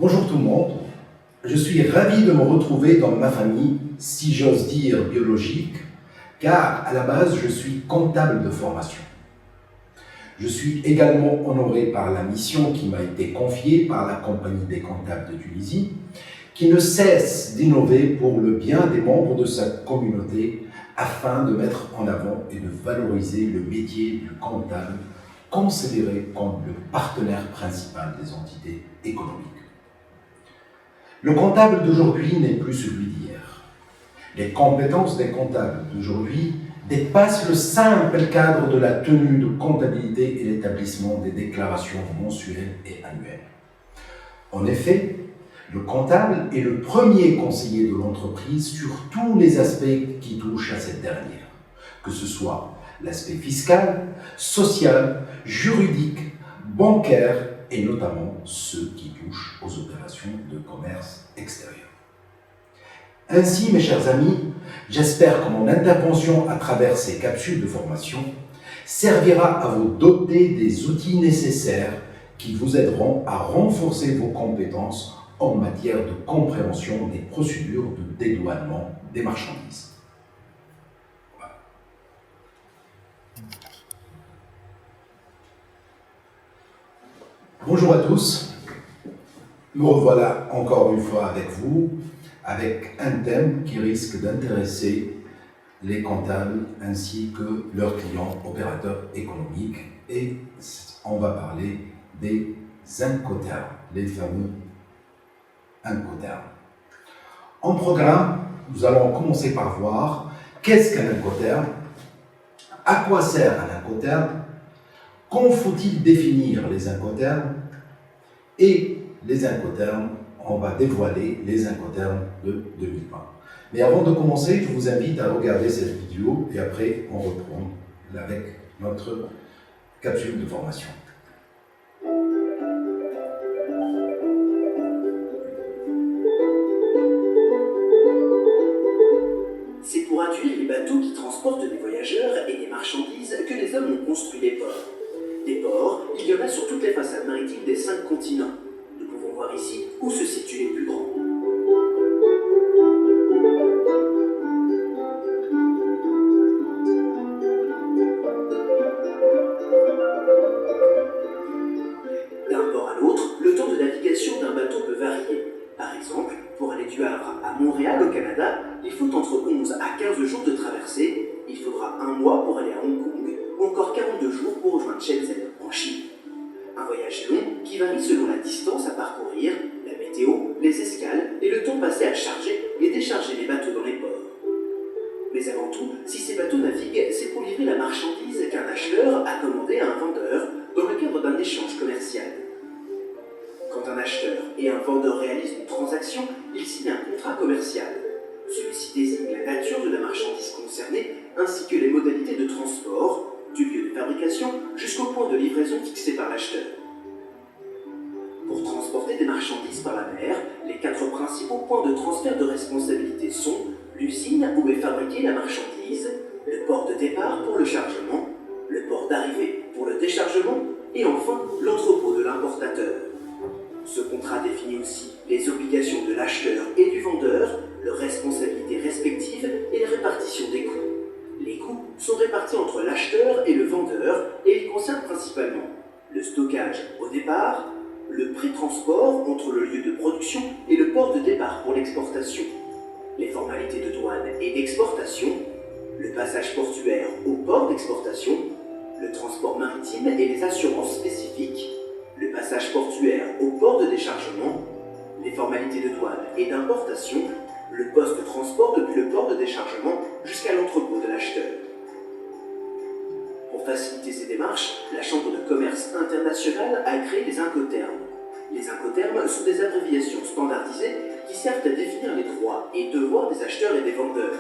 Bonjour tout le monde, je suis ravi de me retrouver dans ma famille, si j'ose dire biologique, car à la base je suis comptable de formation. Je suis également honoré par la mission qui m'a été confiée par la Compagnie des comptables de Tunisie, qui ne cesse d'innover pour le bien des membres de sa communauté afin de mettre en avant et de valoriser le métier du comptable, considéré comme le partenaire principal des entités économiques. Le comptable d'aujourd'hui n'est plus celui d'hier. Les compétences des comptables d'aujourd'hui dépassent le simple cadre de la tenue de comptabilité et l'établissement des déclarations mensuelles et annuelles. En effet, le comptable est le premier conseiller de l'entreprise sur tous les aspects qui touchent à cette dernière, que ce soit l'aspect fiscal, social, juridique, bancaire et notamment ceux qui touchent aux opérations de commerce extérieur. Ainsi, mes chers amis, j'espère que mon intervention à travers ces capsules de formation servira à vous doter des outils nécessaires qui vous aideront à renforcer vos compétences en matière de compréhension des procédures de dédouanement des marchandises. Voilà. Bonjour à tous, me revoilà encore une fois avec vous, avec un thème qui risque d'intéresser les comptables ainsi que leurs clients opérateurs économiques, et on va parler des incoterms, les fameux incoterms. En programme, nous allons commencer par voir qu'est-ce qu'un incoterm, à quoi sert un incoterm, quand faut-il définir les incoterms, et les incoterms, on va dévoiler les incoterms de 2020. Mais avant de commencer, je vous invite à regarder cette vidéo et après on reprend avec notre capsule de formation. C'est pour induire les bateaux qui transportent des voyageurs et des marchandises que les hommes ont construit des ports. Des ports, il y en a sur toutes les façades maritimes des 5 continents. Nous pouvons voir ici où se situent les plus grands. D'un port à l'autre, le temps de navigation d'un bateau peut varier. Par exemple, pour aller du Havre à Montréal au Canada, il faut entre 11 à 15 jours de traversée, il faudra un mois pour aller à Hong Kong, ou encore 42 jours pour rejoindre Shenzhen en Chine. Un voyage long qui varie selon la distance à parcourir, la météo, les escales et le temps passé à charger et décharger les bateaux dans les ports. Mais avant tout, si ces bateaux naviguent, c'est pour livrer la marchandise qu'un acheteur a commandé à un vendeur dans le cadre d'un échange commercial. Quand un acheteur et un vendeur réalisent une transaction, ils signent un contrat commercial. Celui-ci désigne la nature de la marchandise concernée ainsi que les modalités de transport, du lieu de fabrication jusqu'au point de livraison fixé par l'acheteur. Pour transporter des marchandises par la mer, les 4 principaux points de transfert de responsabilité sont l'usine où est fabriquée la marchandise, le port de départ pour le chargement, le port d'arrivée pour le déchargement et enfin l'entrepôt de l'importateur. Ce contrat définit aussi les obligations de l'acheteur et du vendeur, leurs responsabilités respectives et la répartition des coûts. Les coûts sont répartis entre l'acheteur et le vendeur et ils concernent principalement le stockage au départ, le pré-transport entre le lieu de production et le port de départ pour l'exportation, les formalités de douane et d'exportation, le passage portuaire au port d'exportation, le transport maritime et les assurances spécifiques, le passage portuaire au port de déchargement, les formalités de douane et d'importation, le poste de transport depuis le port de déchargement jusqu'à l'entrepôt de l'acheteur. Pour faciliter ces démarches, la Chambre de commerce internationale a créé les incoterms. Les incoterms sont des abréviations standardisées qui servent à définir les droits et devoirs des acheteurs et des vendeurs.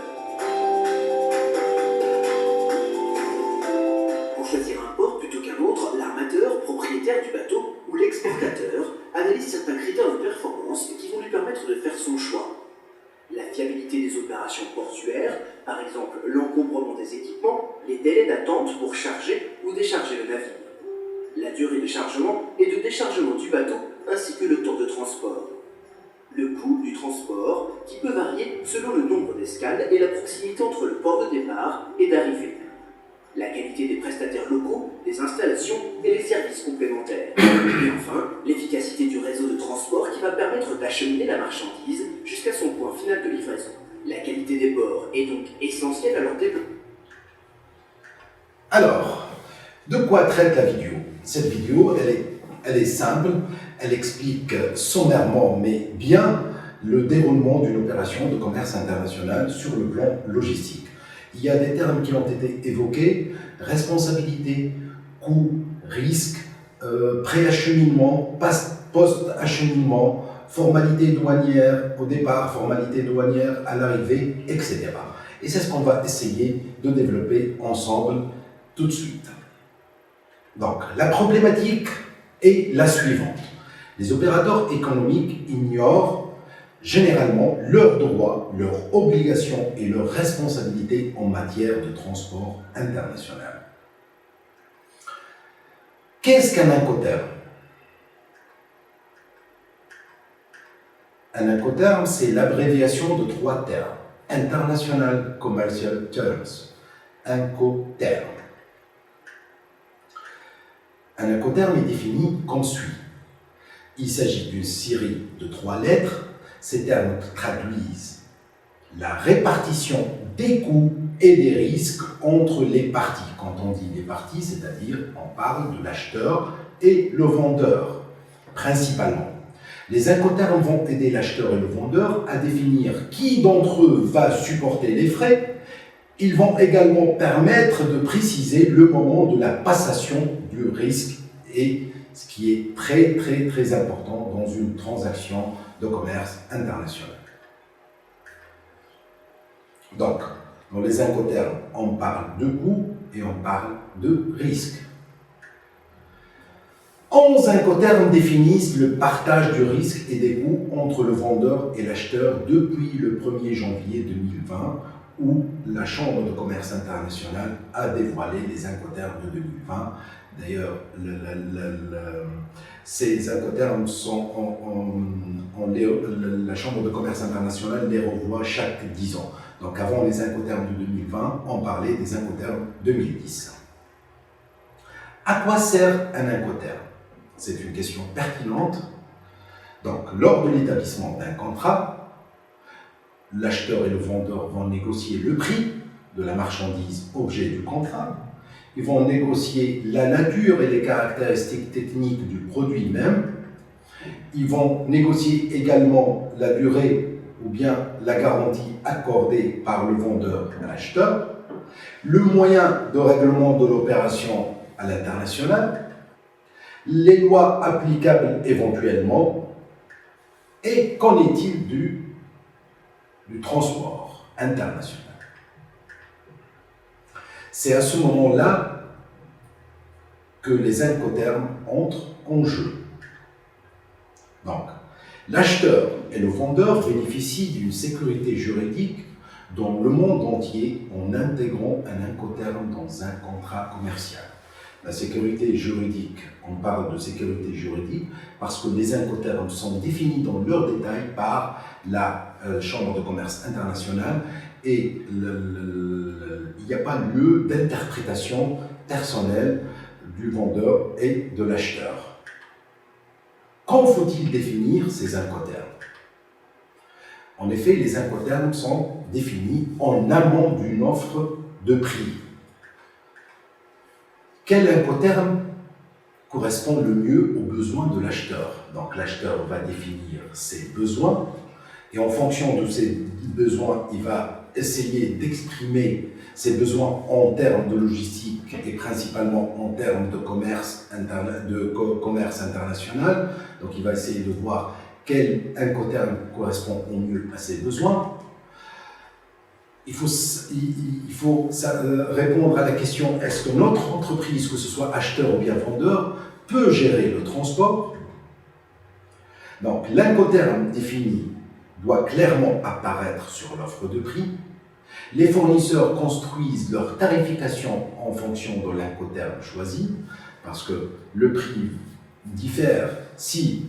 Pour choisir un port plutôt qu'un autre, l'armateur, propriétaire du bateau, ou l'exportateur analyse certains critères de performance qui vont lui permettre de faire son choix. La fiabilité des opérations portuaires, par exemple l'encombrement des équipements, les délais d'attente pour charger ou décharger le navire, la durée de chargement et de déchargement du bateau, ainsi que le temps de transport. selon le nombre d'escales et la proximité entre le port de départ et d'arrivée. La qualité des prestataires locaux, des installations et les services complémentaires. Et enfin, l'efficacité du réseau de transport qui va permettre d'acheminer la marchandise jusqu'à son point final de livraison. La qualité des ports est donc essentielle à leur développement. Alors, de quoi traite la vidéo? Cette vidéo, elle est simple, elle explique sommairement mais bien le déroulement d'une opération de commerce international sur le plan logistique. Il y a des termes qui ont été évoqués: responsabilité, coût, risque, pré-acheminement, post-acheminement, formalité douanière au départ, formalité douanière à l'arrivée, etc. Et c'est ce qu'on va essayer de développer ensemble tout de suite. Donc, la problématique est la suivante. Les opérateurs économiques ignorent généralement leurs droits, leurs obligations et leurs responsabilités en matière de transport international. Qu'est-ce qu'un Incoterm? Un Incoterm, c'est l'abréviation de 3 termes. International Commercial Terms. Incoterm. Un Incoterm est défini comme suit. Il s'agit d'une série de 3 lettres. Ces termes traduisent la répartition des coûts et des risques entre les parties. Quand on dit les parties, c'est-à-dire on parle de l'acheteur et le vendeur, principalement. Les Incoterms vont aider l'acheteur et le vendeur à définir qui d'entre eux va supporter les frais. Ils vont également permettre de préciser le moment de la passation du risque, et ce qui est très très très important dans une transaction de commerce international. Donc, dans les Incoterms, on parle de coûts et on parle de risques. 11 Incoterms définissent le partage du risque et des coûts entre le vendeur et l'acheteur depuis le 1er janvier 2020, où la Chambre de commerce international a dévoilé les Incoterms de 2020. D'ailleurs, ces Incoterms sont la Chambre de commerce international les revoit chaque 10 ans. Donc avant les Incoterms de 2020, on parlait des Incoterms 2010. À quoi sert un Incoterm? C'est une question pertinente. Donc, lors de l'établissement d'un contrat, l'acheteur et le vendeur vont négocier le prix de la marchandise objet du contrat. Ils vont négocier la nature et les caractéristiques techniques du produit même. Ils vont négocier également la durée ou bien la garantie accordée par le vendeur à l'acheteur, le moyen de règlement de l'opération à l'international, les lois applicables éventuellement, et qu'en est-il du transport international. C'est à ce moment-là que les Incoterms entrent en jeu. Donc, l'acheteur et le vendeur bénéficient d'une sécurité juridique dans le monde entier en intégrant un Incoterm dans un contrat commercial. La sécurité juridique, on parle de sécurité juridique parce que les Incoterms sont définis dans leurs détails par la Chambre de commerce internationale et il n'y a pas lieu d'interprétation personnelle du vendeur et de l'acheteur. Quand faut-il définir ces Incoterms? En effet, les Incoterms sont définis en amont d'une offre de prix. Quel Incoterm correspond le mieux aux besoins de l'acheteur? Donc l'acheteur va définir ses besoins et en fonction de ses besoins, il va essayer d'exprimer ses besoins en termes de logistique et principalement en termes de commerce international. Donc il va essayer de voir quel Incoterm correspond au mieux à ses besoins. Il faut répondre à la question: est-ce que notre entreprise, que ce soit acheteur ou bien vendeur, peut gérer le transport? Donc l'Incoterm défini doit clairement apparaître sur l'offre de prix. Les fournisseurs construisent leur tarification en fonction de l'Incoterm choisi, parce que le prix diffère si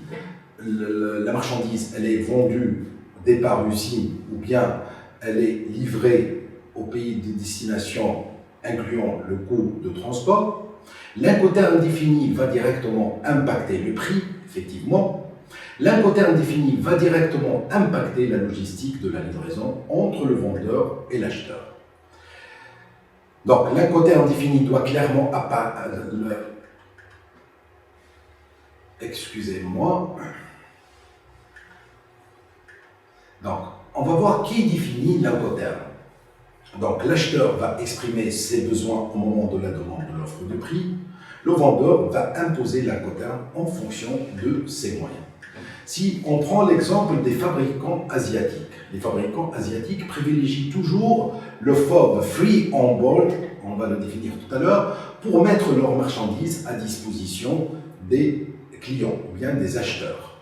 la marchandise elle est vendue départ usine ou bien elle est livrée au pays de destination incluant le coût de transport. L'incoterm défini va directement impacter le prix, effectivement. L'incoterm défini va directement impacter la logistique de la livraison entre le vendeur et l'acheteur. Donc, l'incoterm défini doit clairement apparaître. Excusez-moi. Donc, on va voir qui définit l'incoterm. Donc, l'acheteur va exprimer ses besoins au moment de la demande de l'offre de prix. Le vendeur va imposer l'incoterm en fonction de ses moyens. Si on prend l'exemple des fabricants asiatiques, les fabricants asiatiques privilégient toujours le FOB Free On Board, on va le définir tout à l'heure, pour mettre leurs marchandises à disposition des clients ou bien des acheteurs.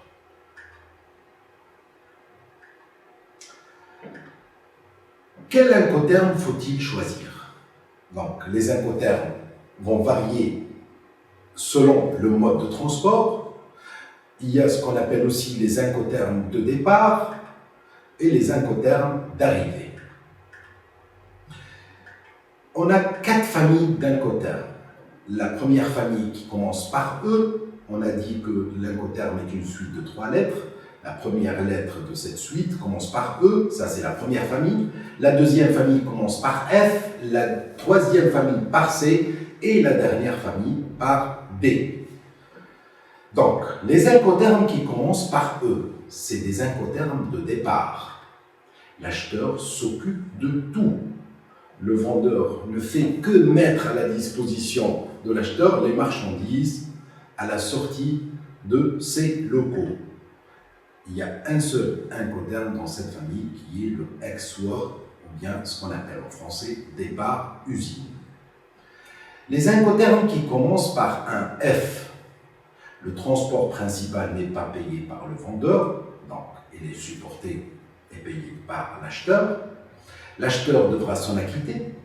Quel incoterm faut-il choisir? Donc, les incoterms vont varier selon le mode de transport. Il y a ce qu'on appelle aussi les incoterms de départ et les incoterms d'arrivée. On a 4 familles d'incoterms. La première famille qui commence par E, on a dit que l'incoterm est une suite de 3 lettres. La première lettre de cette suite commence par E, ça c'est la première famille. La deuxième famille commence par F, la troisième famille par C et la dernière famille par D. Donc, les incoterms qui commencent par E, c'est des incoterms de départ. L'acheteur s'occupe de tout. Le vendeur ne fait que mettre à la disposition de l'acheteur les marchandises à la sortie de ses locaux. Il y a un seul incoterm dans cette famille qui est le ex-work, ou bien ce qu'on appelle en français départ usine. Les incoterms qui commencent par un F, le transport principal n'est pas payé par le vendeur, donc il est supporté et payé par l'acheteur. L'acheteur devra s'en acquitter.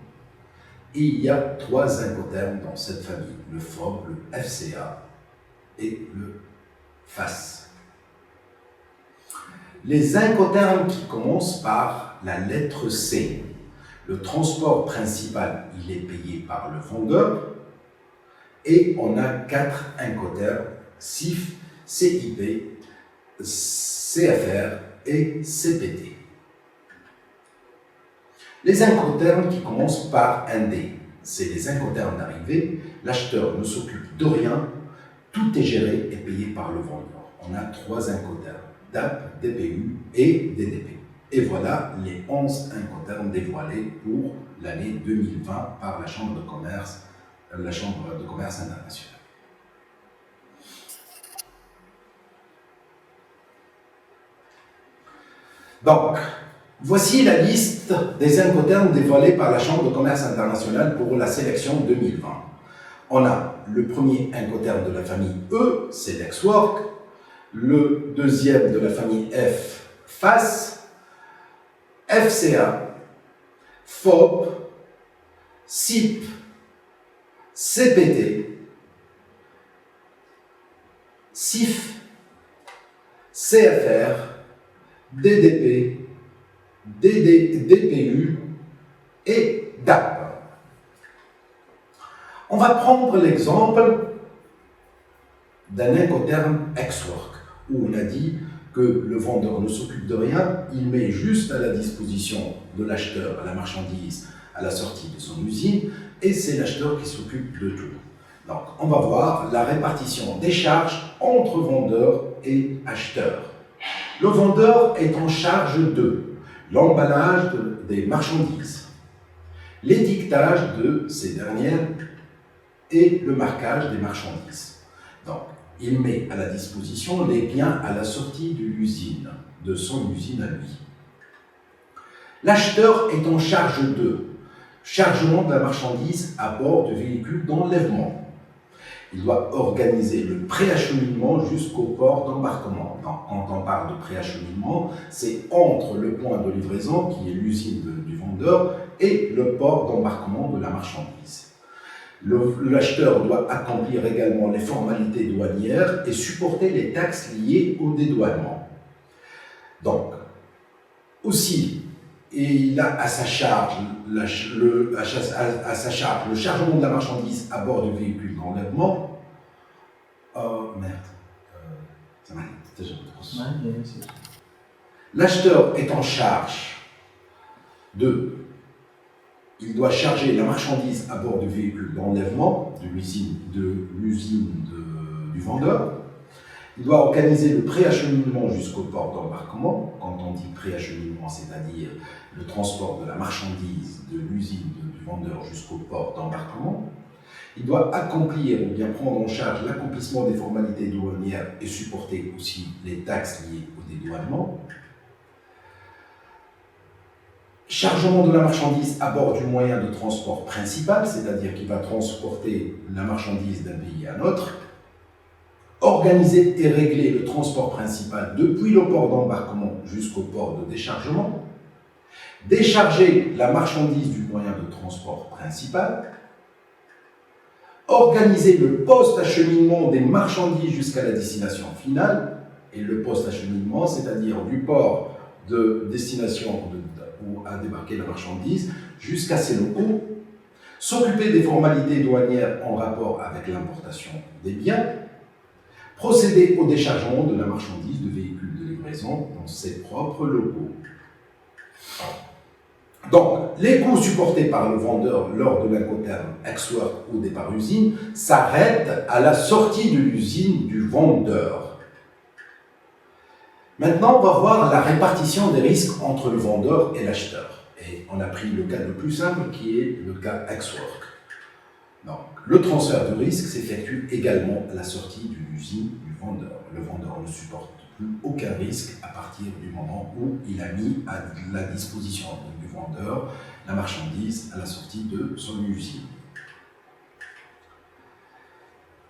Et il y a 3 incoterms dans cette famille, le FOB, le FCA et le FAS. Les incoterms qui commencent par la lettre C. Le transport principal, il est payé par le vendeur. Et on a 4 incoterms, CIF, CIP, CFR et CPT. Les incoterms qui commencent par un D, c'est les incoterms d'arrivée. L'acheteur ne s'occupe de rien, tout est géré et payé par le vendeur. On a 3 incoterms, DAP, DPU et DDP. Et voilà les 11 incoterms dévoilés pour l'année 2020 par la Chambre de commerce internationale. Donc, voici la liste des incoterms dévoilés par la Chambre de commerce internationale pour la sélection 2020. On a le premier incoterm de la famille E, c'est l'ex-work. Le deuxième de la famille F, FAS, FCA, FOB, CIP, CPT, CIF, CFR, DDP, DPU et DAP. On va prendre l'exemple d'un incoterm ex-work, où on a dit que le vendeur ne s'occupe de rien, il met juste à la disposition de l'acheteur la marchandise à la sortie de son usine, et c'est l'acheteur qui s'occupe de tout. Donc, on va voir la répartition des charges entre vendeur et acheteur. Le vendeur est en charge de l'emballage des marchandises, l'étiquetage de ces dernières et le marquage des marchandises. Donc, il met à la disposition les biens à la sortie de l'usine, de son usine à lui. L'acheteur est en charge de chargement de la marchandise à bord de véhicules d'enlèvement. Il doit organiser le préacheminement jusqu'au port d'embarquement. Quand on parle de préacheminement, c'est entre le point de livraison, qui est l'usine du vendeur, et le port d'embarquement de la marchandise. L'acheteur doit accomplir également les formalités douanières et supporter les taxes liées au dédouanement. Donc, Aussi, il a à sa charge le chargement de la marchandise à bord du véhicule d'enlèvement. Oh merde, ça m'arrête déjà. L'acheteur est en charge il doit charger la marchandise à bord du véhicule d'enlèvement de l'usine du vendeur. Il doit organiser le préacheminement jusqu'au port d'embarquement. Quand on dit préacheminement, c'est-à-dire le transport de la marchandise de l'usine du vendeur jusqu'au port d'embarquement. Il doit accomplir ou bien prendre en charge l'accomplissement des formalités douanières et supporter aussi les taxes liées au dédouanement. Chargement de la marchandise à bord du moyen de transport principal, c'est-à-dire qu'il va transporter la marchandise d'un pays à un autre. Organiser et régler le transport principal depuis le port d'embarquement jusqu'au port de déchargement. Décharger la marchandise du moyen de transport principal. Organiser le post-acheminement des marchandises jusqu'à la destination finale. Et le post-acheminement, c'est-à-dire du port de destination où a débarqué la marchandise jusqu'à ses locaux. S'occuper des formalités douanières en rapport avec l'importation des biens. Procéder au déchargement de la marchandise de véhicules de livraison dans ses propres locaux. Donc, les coûts supportés par le vendeur lors de l'incoterm ex-work ou départ usine s'arrêtent à la sortie de l'usine du vendeur. Maintenant, on va voir la répartition des risques entre le vendeur et l'acheteur. Et on a pris le cas le plus simple qui est le cas ex-work. Donc, le transfert de risque s'effectue également à la sortie de l'usine du vendeur. Le vendeur ne supporte plus aucun risque à partir du moment où il a mis à la disposition du vendeur la marchandise à la sortie de son usine.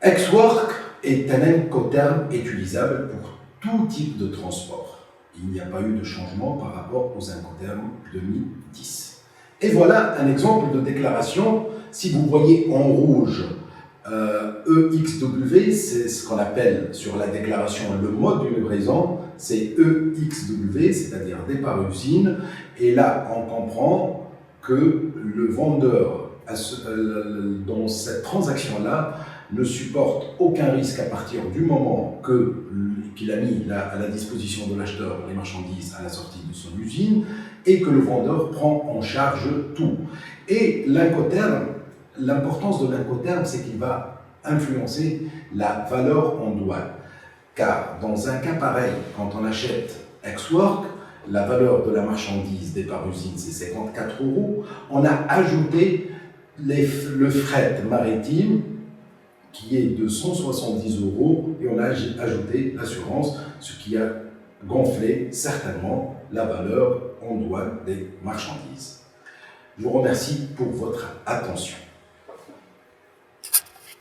Ex-work est un incoterm utilisable pour tout type de transport. Il n'y a pas eu de changement par rapport aux incoterms 2010. Et voilà un exemple de déclaration. Si vous voyez en rouge EXW, c'est ce qu'on appelle sur la déclaration le mode de livraison, c'est EXW, c'est-à-dire départ usine. Et là, on comprend que le vendeur, dans cette transaction-là, ne supporte aucun risque à partir du moment qu'il a mis à la disposition de l'acheteur les marchandises à la sortie de son usine et que le vendeur prend en charge tout. Et l'incoterm, l'importance de l'incoterm, c'est qu'il va influencer la valeur en douane. Car dans un cas pareil, quand on achète ex-work, la valeur de la marchandise départ usine, c'est 54 €. On a ajouté le fret maritime, qui est de 170 € et on a ajouté l'assurance, ce qui a gonflé certainement la valeur en douane des marchandises. Je vous remercie pour votre attention.